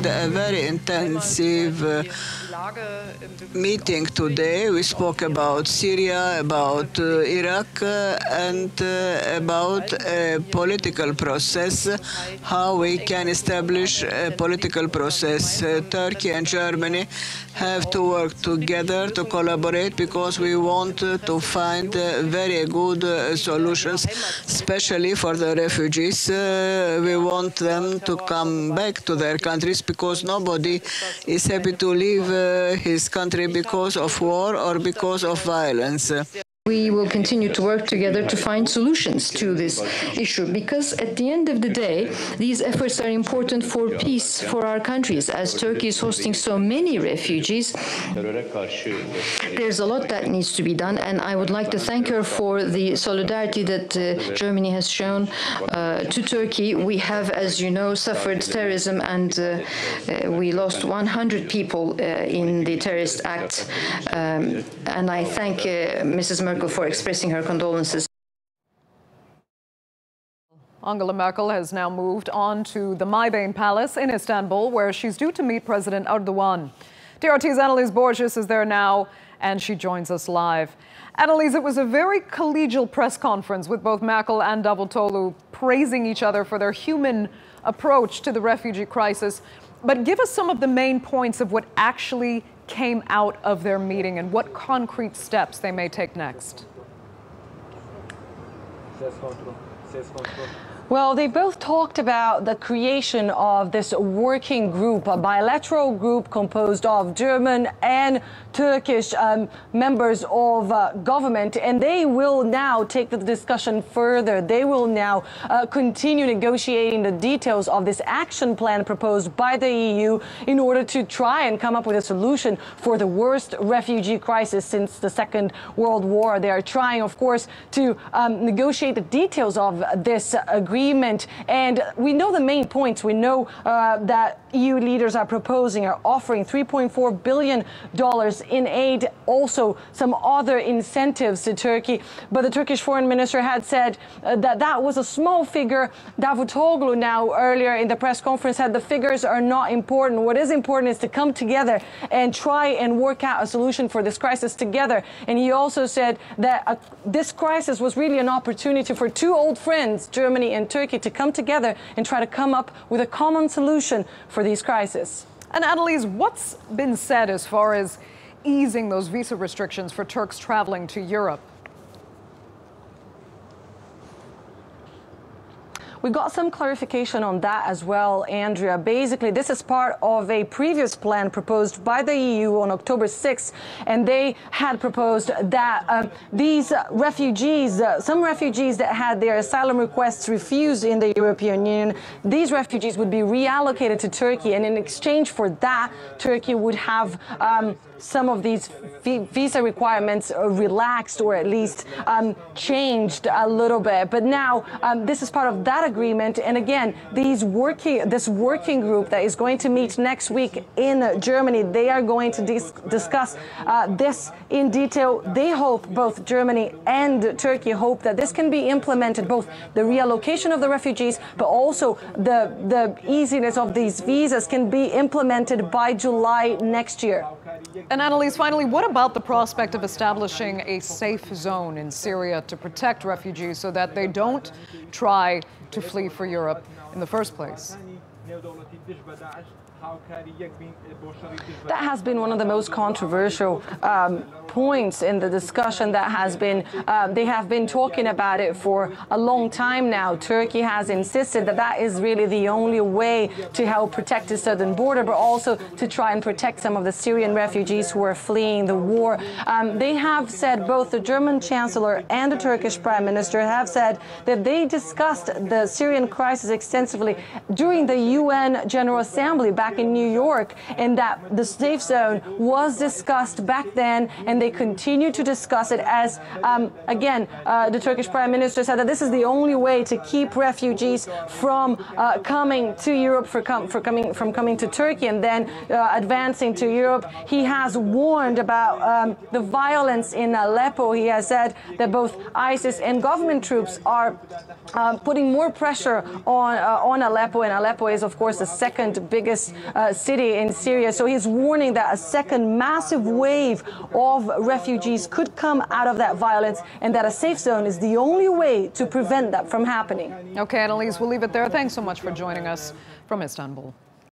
had a very intensive meeting today. We spoke about Syria, about Iraq, and about a political process, how we can establish a political process. Turkey and Germany have to work together to collaborate because we want to find very good solutions, especially for the refugees. We want them to come back to their countries because nobody is happy to leave his country because of war or because of violence. We will continue to work together to find solutions to this issue because at the end of the day, these efforts are important for peace for our countries. As Turkey is hosting so many refugees, there's a lot that needs to be done, and I would like to thank her for the solidarity that Germany has shown to Turkey. We have, as you know, suffered terrorism, and we lost 100 people in the terrorist act, and I thank Mrs. Merkel for expressing her condolences. Angela Merkel has now moved on to the Maybain Palace in Istanbul, where she's due to meet President Erdogan. TRT's Annalise Borges is there now, and she joins us live. Annalise, it was a very collegial press conference with both Merkel and Davutoglu praising each other for their human approach to the refugee crisis. But give us some of the main points of what actually came out of their meeting and what concrete steps they may take next. Well, they both talked about the creation of this working group, a bilateral group composed of German and Turkish members of government, and they will now take the discussion further. They will now continue negotiating the details of this action plan proposed by the EU in order to try and come up with a solution for the worst refugee crisis since the Second World War. They are trying, of course, to negotiate the details of this agreement. And we know the main points. We know that EU leaders are offering $3.4 billion in aid, also some other incentives to Turkey. But the Turkish foreign minister had said that was a small figure. Davutoglu now earlier in the press conference said the figures are not important. What is important is to come together and try and work out a solution for this crisis together. And he also said that this crisis was really an opportunity for two old friends, Germany and Turkey, to come together and try to come up with a common solution for these crises. And Annalise, what's been said as far as easing those visa restrictions for Turks traveling to Europe? We got some clarification on that as well, Andrea. Basically, this is part of a previous plan proposed by the EU on October 6th, and they had proposed that these refugees, some refugees that had their asylum requests refused in the European Union, these refugees would be reallocated to Turkey, and in exchange for that, Turkey would have some of these visa requirements relaxed or at least changed a little bit. But now this is part of that agreement. And again, this working group that is going to meet next week in Germany, they are going to discuss this in detail. They hope, both Germany and Turkey hope, that this can be implemented, both the reallocation of the refugees, but also the easiness of these visas can be implemented by July next year. And Annalise, finally, what about the prospect of establishing a safe zone in Syria to protect refugees so that they don't try to flee for Europe in the first place? That has been one of the most controversial points in the discussion that has been, they have been talking about it for a long time now. Turkey has insisted that that is really the only way to help protect the southern border, but also to try and protect some of the Syrian refugees who are fleeing the war. They have said, both the German Chancellor and the Turkish Prime Minister have said that they discussed the Syrian crisis extensively during the UN General Assembly back in New York, and that the safe zone was discussed back then, and they continue to discuss it as, again, the Turkish Prime Minister said that this is the only way to keep refugees from coming to Europe, from coming to Turkey and then advancing to Europe. He has warned about the violence in Aleppo. He has said that both ISIS and government troops are putting more pressure on Aleppo, and Aleppo is, of course, the second biggest city in Syria. So he's warning that a second massive wave of refugees could come out of that violence, and that a safe zone is the only way to prevent that from happening. Okay, Annalise, we'll leave it there. Thanks so much for joining us from Istanbul.